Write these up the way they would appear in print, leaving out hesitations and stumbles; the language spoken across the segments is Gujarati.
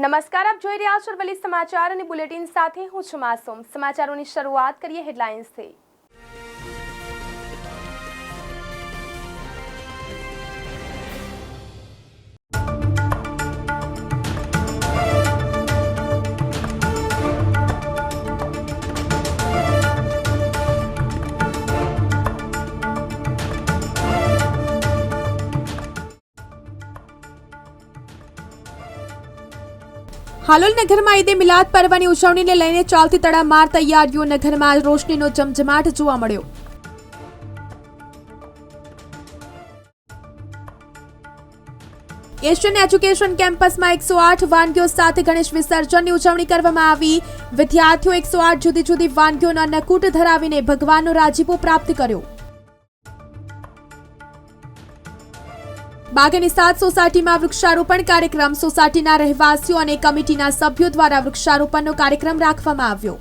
નમસ્કાર, આપ જોઈ રહ્યા છો અરવલ્લી સમાચાર અને બુલેટિન સાથે હું છું માસૂમ। સમાચારોની શરૂઆત કરીએ હેડલાઇન્સથી। હાલોલ નગરમાં ઈદે મિલાદ પર્વની ઉજવણીને લઈને ચાલતી તડામાર તૈયારીઓ। નગરમાં રોશનીનો જમજમાટ જોવા મળ્યો। એશિયન એજ્યુકેશન કેમ્પસમાં 108 વાનગીઓ સાથે ગણેશ વિસર્જનની ઉજવણી કરવામાં આવી। વિદ્યાર્થીઓ 108 જુદી જુદી વાનગીઓના અન્નકૂટ ધરાવીને ભગવાનનો રાજીપો પ્રાપ્ત કર્યો। બાગની 7 સોસાયટીમાં વૃક્ષારોપણ કાર્યક્રમ। સોસાયટીના રહેવાસીઓ અને કમિટીના સભ્યો દ્વારા વૃક્ષારોપણનો કાર્યક્રમ રાખવામાં આવ્યો।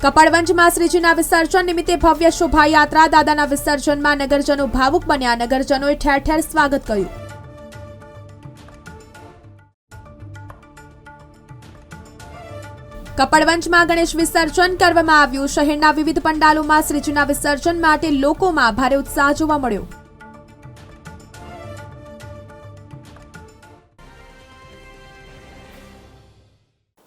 કપડવંજમાં શ્રીજીના વિસર્જન નિમિત્તે ભવ્ય શોભાયાત્રા। દાદાના વિસર્જનમાં નગરજનો ભાવુક બન્યા। નગરજનોએ ઠેર ઠેર સ્વાગત કર્યું। કપડવંજમાં ગણેશ વિસર્જન કરવામાં આવ્યું। શહેરના વિવિધ પંડાલોમાં શ્રીજીના વિસર્જન માટે લોકોમાં ભારે ઉત્સાહ જોવા મળ્યો।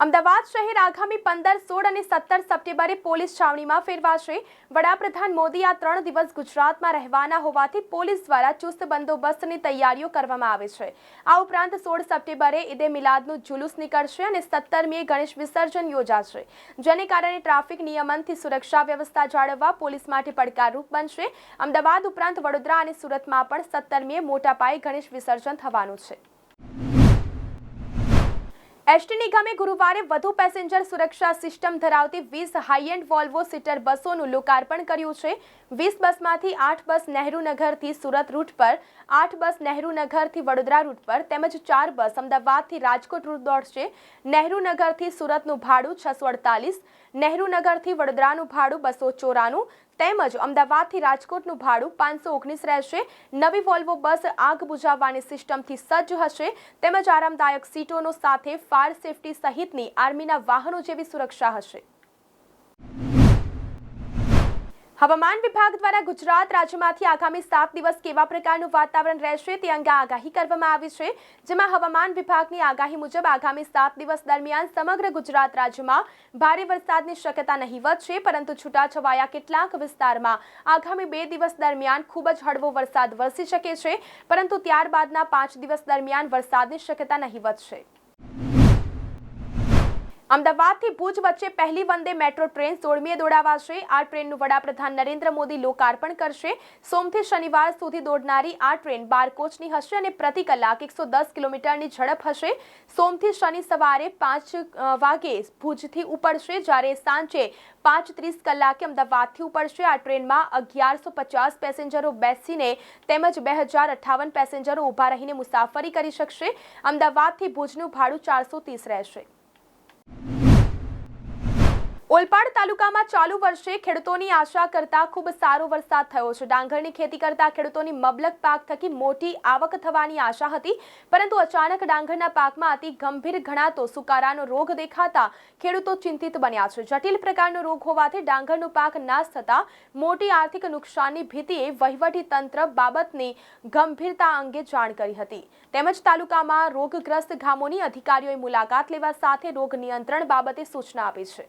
અમદાવાદ શહેર આગામી 15, 16 અને 17 સપ્ટેમ્બરે પોલીસ છાવણીમાં ફેરવાશે। વડાપ્રધાન મોદી આ 3 દિવસ ગુજરાતમાં રહેવાના હોવાથી પોલીસ દ્વારા ચુસ્ત બંદોબસ્તની તૈયારીઓ કરવામાં આવે છે। આ ઉપરાંત 16 સપ્ટેમ્બરે ઈદે મિલાદનું જુલુસ નીકળશે અને 17મીએ ગણેશ વિસર્જન યોજાશે, જેને કારણે ટ્રાફિક નિયમનથી સુરક્ષા વ્યવસ્થા જાળવવા પોલીસ માટે પડકારરૂપ બનશે। અમદાવાદ ઉપરાંત વડોદરા અને સુરતમાં પણ 17મીએ મોટા પાયે ગણેશ વિસર્જન થવાનું છે। એસટી નિગમે ગુરુવારે વધુ પેસેન્જર સુરક્ષા સિસ્ટમ ધરાવતી 20 હાઈ એન્ડ વોલ્વો સીટર બસોનું લોકાર્પણ કર્યું છે। 20 બસમાંથી 8 બસ નહેરુનગરથી સુરત રૂટ પર, 8 બસ નહેરુનગરથી વડોદરા રૂટ પર તેમજ 4 બસ અમદાવાદથી રાજકોટ રૂટ દોડશે। નહેરુનગરથી સુરતનું ભાડું 648, નહેરુનગરથી વડોદરાનું ભાડું 294 તેમજ અમદાવાદથી રાજકોટનું ભાડું 519 રહેશે। નવી વોલ્વો બસ આગ બુઝાવવાની સિસ્ટમથી સજ્જ હશે તેમજ આરામદાયક સીટોનો સાથે ફાયર સેફટી સહિતની આર્મીના વાહનો જેવી સુરક્ષા હશે। હવામાન વિભાગ દ્વારા ગુજરાત રાજ્યમાંથી આગામી 7 દિવસ કેવા પ્રકારનું વાતાવરણ રહેશે તે અંગે આગાહી કરવામાં આવી છે, જેમાં હવામાન વિભાગની આગાહી મુજબ આગામી 7 દિવસ દરમિયાન સમગ્ર ગુજરાત રાજ્યમાં ભારે વરસાદની શક્યતા નહીવત છે, પરંતુ છૂટાછવાયા કેટલાક વિસ્તારમાં આગામી 2 દિવસ દરમિયાન ખૂબ જ હળવો વરસાદ વરસી શકે છે, પરંતુ ત્યારબાદના 5 દિવસ દરમિયાન વરસાદની શક્યતા નહીવત છે। અમદાવાદથી ભુજ વચ્ચે પહેલી વંદે મેટ્રો ટ્રેન 16મીએ દોડાવાશે। આ ટ્રેનનું વડાપ્રધાન નરેન્દ્ર મોદી લોકાર્પણ કરશે। સોમથી શનિવાર સુધી દોડનારી આ ટ્રેન 12 કોચની હશે અને પ્રતિ કલાક 110 કિલોમીટરની ઝડપ હશે। સોમથી શનિ સવારે 5 વાગે ભુજથી ઉપડશે, જ્યારે સાંજે 5:30 કલાકે અમદાવાદથી ઉપડશે। આ ટ્રેનમાં 1150 પેસેન્જરો બેસીને તેમજ 2058 પેસેન્જરો ઊભા રહીને મુસાફરી કરી શકશે। અમદાવાદથી ભુજનું ભાડું 430 રહેશે। ઓલપાડ તાલુકામાં ચાલુ વર્ષે ખેડૂતોની આશા કરતા ખૂબ સારો વરસાદ થયો છે। ડાંગરની ખેતી કરતા ખેડૂતોની મબલક પાક થકી મોટી આવક થવાની આશા હતી, પરંતુ અચાનક ડાંગરના પાકમાં અતિ ગંભીર ગણાતો સુકારાનો રોગ દેખાતા ખેડૂતો ચિંતિત બન્યા છે। જટિલ પ્રકારનો રોગ હોવાથી ડાંગરનો પાક નાશ થતા મોટી આર્થિક નુકસાનની ભીતિએ વહીવટી તંત્ર બાબતની ગંભીરતા અંગે જાણ કરી હતી, તેમજ તાલુકામાં રોગગ્રસ્ત ગામોની અધિકારીઓએ મુલાકાત લેવા સાથે રોગ નિયંત્રણ બાબતે સૂચના આપી છે।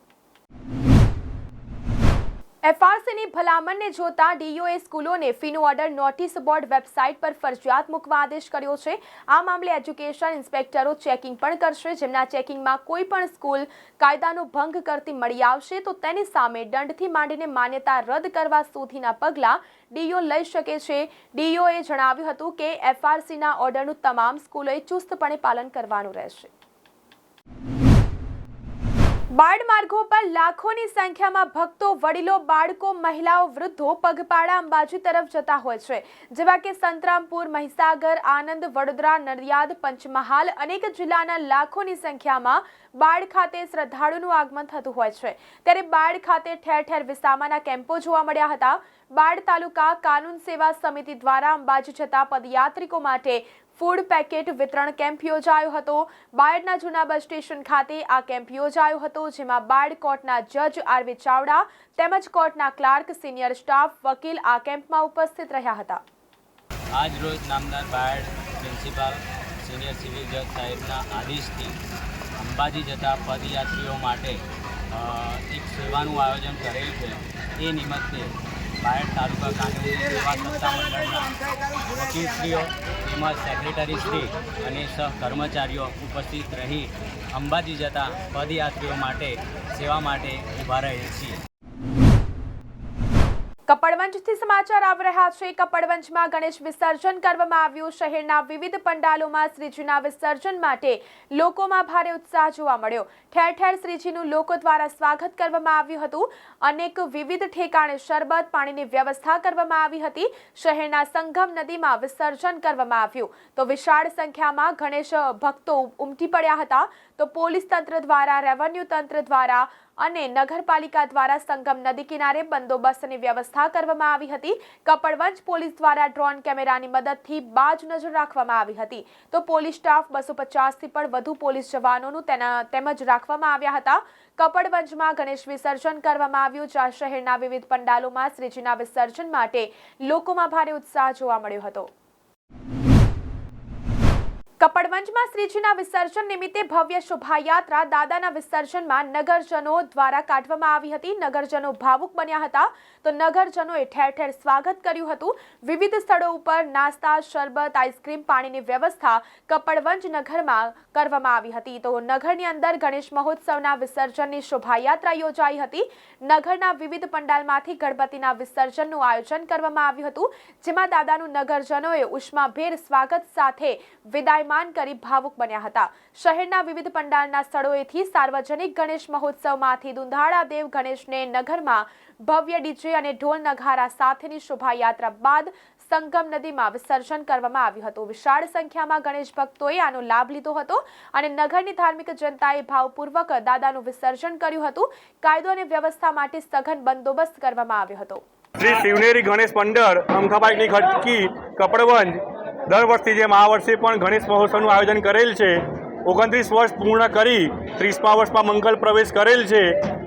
એફઆરસીની ભલામણને જોતા ડીઓએ સ્કૂલોને ફીનો ઓર્ડર નોટિસ બોર્ડ વેબસાઇટ પર ફરજિયાત મૂકવા આદેશ કર્યો છે। આ મામલે એજ્યુકેશન ઇન્સ્પેક્ટરો ચેકિંગ પણ કરશે, જેમના ચેકિંગમાં કોઈ પણ સ્કૂલ કાયદાનો ભંગ કરતી મળી આવશે તો તેની સામે દંડથી માંડીને માન્યતા રદ કરવા સુધીના પગલાં ડીઓ લઈ શકે છે। ડીઓએ જણાવ્યું હતું કે એફઆરસીના ઓર્ડરનું તમામ સ્કૂલોએ ચુસ્તપણે પાલન કરવાનું રહેશે। બાળ માર્ગો પર લાખોની સંખ્યામાં ભક્તો, વડીલો, બાળકો, મહિલાઓ, વૃદ્ધો પગપાળા અંબાજી તરફ જતા હોય છે, જેવા કે સંતરામપુર, મહીસાગર, આનંદ, વડોદરા, નડિયાદ, પંચમહાલ અનેક જિલ્લાના લાખોની સંખ્યામાં બાળ ખાતે શ્રદ્ધાળુનું આગમન થતું હોય છે। ત્યારે બાળ ખાતે ઠેર ઠેર વિસામાના કેમ્પો જોવા મળ્યા હતા। બાળ તાલુકા કાનૂન સેવા સમિતિ દ્વારા અંબાજી જતા પદયાત્રિકો માટે ફૂડ પેકેટ વિતરણ કેમ્પ યોજાયો હતો। બાયડના જૂના બસ સ્ટેશન ખાતે આ કેમ્પ યોજાયો હતો, જેમાં બાયડ કોર્ટના જજ આરવી ચાવડા તેમજ કોર્ટના ક્લાર્ક, સિનિયર સ્ટાફ, વકીલ આ કેમ્પમાં ઉપસ્થિત રહ્યા હતા। આજ રોજ નામદાર બાયડ પ્રિન્સિપાલ સિનિયર સિવિલ જજ સાહેબના આદેશથી અંબાજી જતા પદયાત્રીઓ માટે એક સેવાનું આયોજન કરેલ છે। એ નિમિત્તે બાયડ તાલુકા કાનૂની સેવા સત્તામંડળના વકીલશ્રીઓ તેમજ સેક્રેટરીશ્રી અને સહકર્મચારીઓ ઉપસ્થિત રહી અંબાજી જતા પદયાત્રીઓ માટે સેવા માટે ઊભા રહેલ છીએ। કપડવંજથી સમાચાર આવી રહ્યા છે। કપડવંજમાં ગણેશ વિસર્જન કરવામાં આવ્યું। શહેરના વિવિધ પંડાલોમાં શ્રીજીના વિસર્જન માટે લોકોમાં ભારે ઉત્સાહ જોવા મળ્યો। ઠેર ઠેર શ્રીજીનું લોકો દ્વારા સ્વાગત કરવામાં આવ્યું હતું। અનેક વિવિધ ઠેકાણે શરબત પાણીની વ્યવસ્થા કરવામાં આવી હતી। શહેરના સંગમ નદીમાં વિસર્જન કરવામાં આવ્યું તો વિશાળ સંખ્યામાં ગણેશ ભક્તો ઉમટી પડ્યા હતા। તો પોલીસ તંત્ર દ્વારા, રેવન્યુ તંત્ર દ્વારા અને નગરપાલિકા દ્વારા સંગમ નદી કિનારે બંદોબસ્તની વ્યવસ્થા કરવામાં આવી હતી। કપડવંજ પોલીસ દ્વારા ડ્રોન કેમેરાની મદદથી બાજ નજર રાખવામાં આવી હતી। તો પોલીસ સ્ટાફ 250થી પણ વધુ પોલીસ જવાનોનું તેમજ રાખવામાં આવ્યા હતા। કપડવંજમાં ગણેશ વિસર્જન કરવામાં આવ્યું, જ્યાં શહેરના વિવિધ પંડાલોમાં શ્રીજીના વિસર્જન માટે લોકોમાં ભારે ઉત્સાહ જોવા મળ્યો હતો। કપડવંજમાં શ્રીજીના વિસર્જન નિમિત્તે ભવ્ય શોભાયાત્રા દાદાના વિસર્જનમાં નગરજનો દ્વારા કાઢવામાં આવી હતી। નગરજનો ભાવુક બન્યા હતા તો નગરજનોએ ઠેર ઠેર સ્વાગત કર્યું હતું। વિવિધ સ્થળો ઉપર નાસ્તા, શરબત, આઈસ્ક્રીમ, પાણીની વ્યવસ્થા કપડવંજ નગરમાં કરવામાં આવી હતી। તો નગરની અંદર ગણેશ મહોત્સવના વિસર્જનની શોભાયાત્રા યોજાઈ હતી। નગરના વિવિધ પંડાલમાંથી ગણપતિના વિસર્જનનું આયોજન કરવામાં આવ્યું હતું, જેમાં દાદાનું નગરજનોએ ઉષ્માભેર સ્વાગત સાથે વિદાય કરી ભાવુક બન્યા હતા। શહેરના વિવિધ પંડાલના સ્થળોએથી સાર્વજનિક ગણેશ મહોત્સવમાંથી દુંધાળા દેવ ગણેશને નગરમાં ભવ્ય ડીજે અને ઢોલ નગારા સાથેની શોભાયાત્રા બાદ સંગમ નદીમાં વિસર્જન કરવામાં આવ્યું હતું। વિશાળ સંખ્યામાં ગણેશ ભક્તોએ આનો લાભ લીધો હતો અને નગરની ધાર્મિક જનતાએ ભાવપૂર્વક દાદાનું વિસર્જન કર્યું હતું। કાયદો અને વ્યવસ્થા માટે સઘન બંદોબસ્ત કરવામાં આવ્યો હતો। શ્રી શિવનેરી ગણેશ મંડળ અમથાબાઈની ખટકી કપડવંજ દર વર્ષથી જેમ આ વર્ષે પણ ગણેશ મહોત્સવનું આયોજન કરેલ છે। 29 વર્ષ પૂર્ણ કરી 30મા વર્ષમાં મંગલ પ્રવેશ કરેલ છે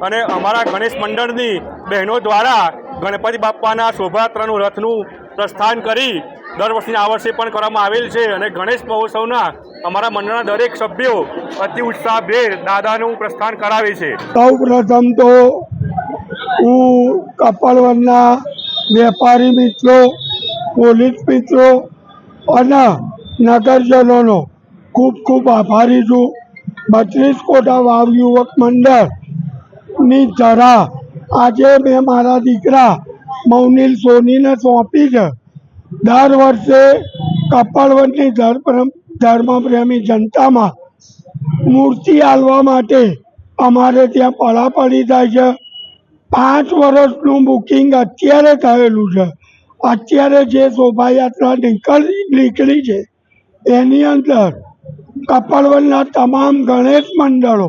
અને અમારા ગણેશ મંડળની બહેનો દ્વારા ગણપતિ બાપ્પાના શોભાયાત્રાનું રથનું પ્રસ્થાન કરી દર વર્ષની આ વર્ષે પણ કરવામાં આવેલ છે અને ગણેશ મહોત્સવના અમારા મંડળના દરેક સભ્યો અતિ ઉત્સાહભેર દાદાનું પ્રસ્થાન કરાવે છે। સૌ પ્રથમ તો હું કપડવંજના વેપારી મિત્રો, પોલીસ મિત્રો અને નગરજનોનો ખૂબ ખૂબ આભારી છું। 32 કોટા વાવ યુવક મંડળની ધરા આજે મેં મારા દીકરા મૌનિલ સોનીને સોંપી છે। દર વર્ષે કપડવંજની ધર્મપ્રેમી જનતામાં મૂર્તિ આલવા માટે અમારે ત્યાં પડાપડી થાય છે। 5 વર્ષનું બુકિંગ અત્યારે થયેલું છે। અત્યારે જે શોભાયાત્રા નીકળી છે એની અંદર કપડવંજના તમામ ગણેશ મંડળો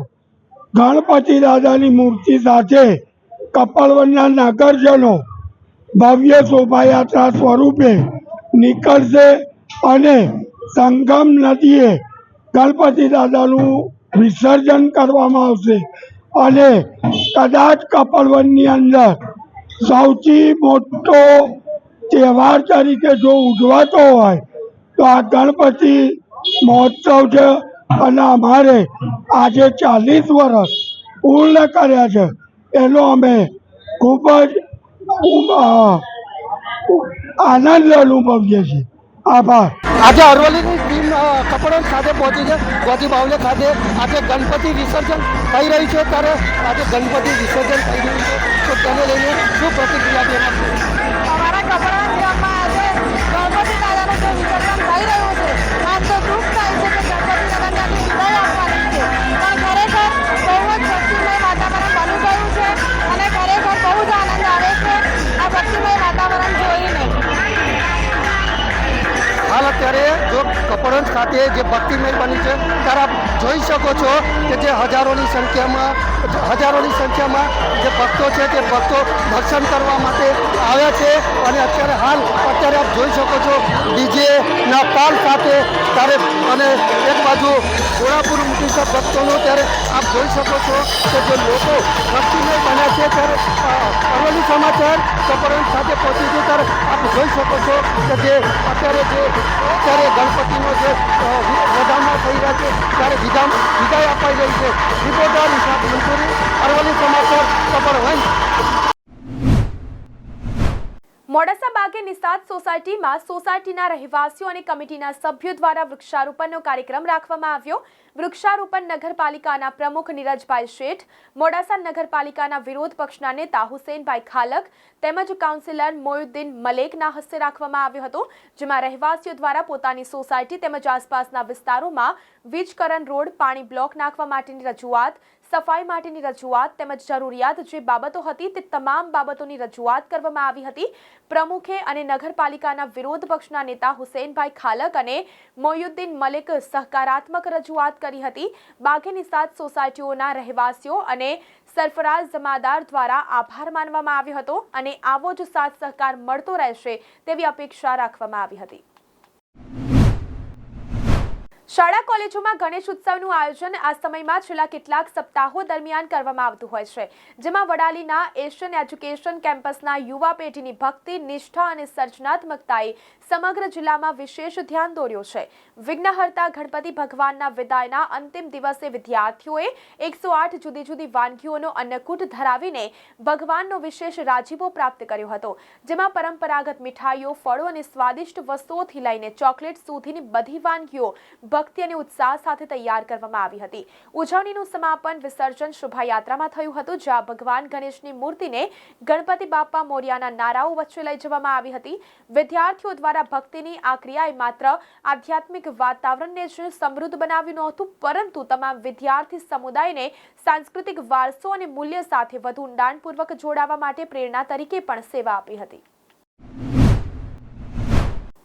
ગણપતિ દાદાની મૂર્તિ સાથે કપડવંજના નગરજનો ભવ્ય શોભાયાત્રા સ્વરૂપે નીકળશે અને સંગમ નદીએ ગણપતિ દાદાનું વિસર્જન કરવામાં આવશે અને કદાચ કપડવંજની અંદર સૌથી મોટો તહેવાર તરીકે જો ઉજવાતો હોય તો આ ગણપતિ મહોત્સવ છે અને અમારે આજે 40 વર્ષ પૂર્ણ કર્યા છે એનો અમે ખૂબ જ આનંદ અનુભવીએ છીએ। આભાર। આજે અરવલ્લીની ટીમ કપડવંજ ખાતે પહોંચી છે। ગોજી બાવલે ખાતે આજે ગણપતિ વિસર્જન થઈ રહ્યું છે, ત્યારે આજે ગણપતિ વિસર્જન થઈ રહ્યું છે, તો તેને લઈને શું પ્રતિક્રિયા છે? અમારા કપડવંજ ગામમાં આજે ગણપતિ દાદાનું જે વિસર્જન થઈ રહ્યું છે, આમ તો દુઃખ થાય છે કે ગણપતિ દાદાને વિદાય આપવાની છે, પણ ખરેખર બહુ જ ભક્તિમય સાથે જે ભક્તિમય બની છે ત્યારે આપ જોઈ શકો છો કે જે હજારોની સંખ્યામાં જે ભક્તો છે તે ભક્તો દર્શન કરવા માટે આવ્યા છે અને અત્યારે આપ જોઈ શકો છો ડીજેના તાલ સાથે ત્યારે અને એક બાજુ ઘોડાપુર મૂકી છે ભક્તોનો ત્યારે આપ જોઈ શકો છો કે જે લોકો ભક્તિમય બન્યા છે ત્યારે અરવલ્લી સમાચાર કપડવંજ સાથે પહોંચી છે ત્યારે આપ જોઈ શકો છો કે જે અત્યારે ગણપતિનો જે વધામણા થઈ રહ્યા છે ત્યારે વિદાય અપાઈ રહી છે. રિપોર્ટર નિશાંત મંસૂરી, અરવલ્લી સમાચાર, કપડવંજ. મોડાસા બાગે નિષાદ સોસાયટીમાં સોસાયટીના રહેવાસીઓ અને કમિટીના સભ્યો દ્વારા વૃક્ષારોપણનો કાર્યક્રમ રાખવામાં આવ્યો. વૃક્ષારોપણ નગરપાલિકાના પ્રમુખ નીરજભાઈ શેઠ, મોડાસા નગરપાલિકાના વિરોધ પક્ષના નેતા હુસેનભાઈ ખાલક તેમજ કાઉન્સિલર મોયુદ્દીન મલેકના હસ્તે રાખવામાં આવ્યો હતો, જેમાં રહેવાસીઓ દ્વારા પોતાની સોસાયટી તેમજ આસપાસના વિસ્તારોમાં વીજકરણ રોડ, પાણી બ્લોક નાખવા માટેની રજૂઆત, સફાઈ માટેની રજૂઆત તેમજ જરૂરિયાત જે બાબતો હતી તે તમામ બાબતોની રજૂઆત કરવામાં આવી હતી. પ્રમુખે અને નગરપાલિકાના વિરોધ પક્ષના નેતા હુસેનભાઈ ખાલક અને મોયુદ્દીન મલિક સહકારાત્મક રજૂઆત કરી હતી. બાગે નિષાદ સોસાયટીઓના રહેવાસીઓ અને સરફરાઝ જમાદાર દ્વારા આભાર માનવામાં આવ્યો હતો અને આવો જ સાથ સહકાર મળતો રહેશે તેવી અપેક્ષા રાખવામાં આવી હતી. શાળા કોલેજોમાં ગણેશ ઉત્સવનું આયોજન આ સમયમાં છેલ્લા કેટલાક સપ્તાહો દરમિયાન કરવામાં આવતું હોય છે, જેમાં વડાલીના એશિયન એજ્યુકેશન કેમ્પસના યુવા પેઢીની ભક્તિ, નિષ્ઠા અને સર્જનાત્મકતાએ સમગ્ર જિલ્લામાં વિશેષ ધ્યાન દોર્યું છે. વિઘ્નહર્તા ગણપતિ ભગવાનના વિદાયના અંતિમ દિવસે વિદ્યાર્થીઓએ 108 જુદી જુદી વાનગીઓનો અન્નકૂટ ધરાવીને ભગવાનનો વિશેષ રાજીપો પ્રાપ્ત કર્યો હતો, જેમાં પરંપરાગત મીઠાઈઓ, ફળો અને સ્વાદિષ્ટ વસ્તુઓથી લઈને ચોકલેટ સુધીની બધી વાનગીઓ ભક્તિ અને ઉત્સાહ સાથે તૈયાર કરવામાં આવી હતી. ઉજવણીનું સમાપન વિસર્જન શોભાયાત્રામાં થયું હતું, જ્યાં ભગવાન ગણેશની મૂર્તિને ગણપતિ બાપ્પા મોર્યાના નારાઓ વચ્ચે લઈ જવામાં આવી હતી. વિદ્યાર્થીઓ દ્વારા ભક્તિની આ ક્રિયાએ માત્ર આધ્યાત્મિક વાતાવરણને જ સમૃદ્ધ બનાવ્યું નહોતું, પરંતુ તમામ વિદ્યાર્થી સમુદાયને સાંસ્કૃતિક વારસો અને મૂલ્ય સાથે વધુ ઊંડાણપૂર્વક જોડાવા માટે પ્રેરણા તરીકે પણ સેવા આપી હતી.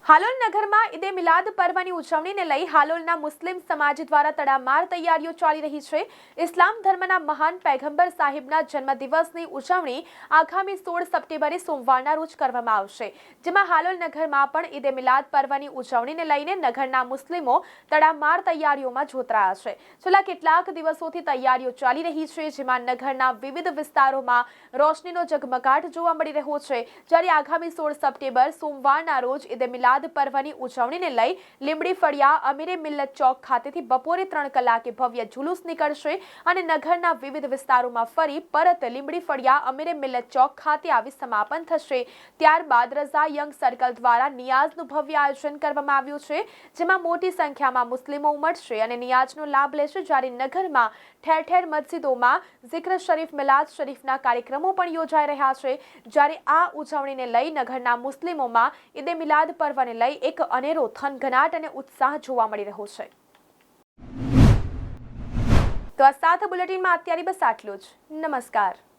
હાલોલ નગરમાં ઈદે મિલાદ પર્વની ઉજવણીને લઈ હાલોલના મુસ્લિમ સમાજ દ્વારા તડામાર તૈયારીઓ ચાલી રહી છે. ઇસ્લામ ધર્મના મહાન પૈગંબર સાહિબના જન્મદિવસની ઉજવણી આગામી 16 સપ્ટેમ્બરે સોમવારના રોજ કરવામાં આવશે, જેમાં હાલોલ નગરમાં પણ ઈદે મિલાદ પર્વની ઉજવણીને લઈને નગરના મુસ્લિમો તડામાર તૈયારીઓમાં જોતરાયા છે. છેલ્લા કેટલાક દિવસોથી તૈયારીઓ ચાલી રહી છે, જેમાં નગરના વિવિધ વિસ્તારોમાં રોશનીનો ઝગમગાટ જોવા મળી રહ્યો છે. જ્યારે આગામી 16 સપ્ટેમ્બર સોમવારના રોજ ઈદે મિલાદ પર્વની ઉજવણીને લઈ લીંબડી ફળિયા અમીરે મિલ્લત ચોક ખાતેથી બપોરે 3 કલાકે ભવ્ય જુલુસ નીકળશે અને નગરના વિવિધ વિસ્તારોમાં ફરી પરત લીંબડી ફળિયા અમીરે મિલ્લત ચોક ખાતે આવી સમાપન થશે. ત્યારબાદ રઝા યંગ સર્કલ દ્વારા નિયાઝનું ભવ્ય આયોજન કરવામાં આવ્યું છે, જેમાં મોટી સંખ્યામાં મુસ્લિમો ઉમટશે અને નિયાઝનો લાભ લેશે. જ્યારે નગરમાં ઠેર ઠેર મસ્જિદોમાં ઝિક્ર શરીફ, મિલાદ શરીફના કાર્યક્રમો પણ યોજાઈ રહ્યા છે. જ્યારે આ ઉજવણીને લઈ નગરના મુસ્લિમોમાં ઈદે મિલાદ પર્વને લઈ એક અનેરો થનગનાટ અને ઉત્સાહ જોવા મળી રહ્યો છે. તો આ સાથે બુલેટિનમાં અત્યારે બસ આટલું જ. નમસ્કાર.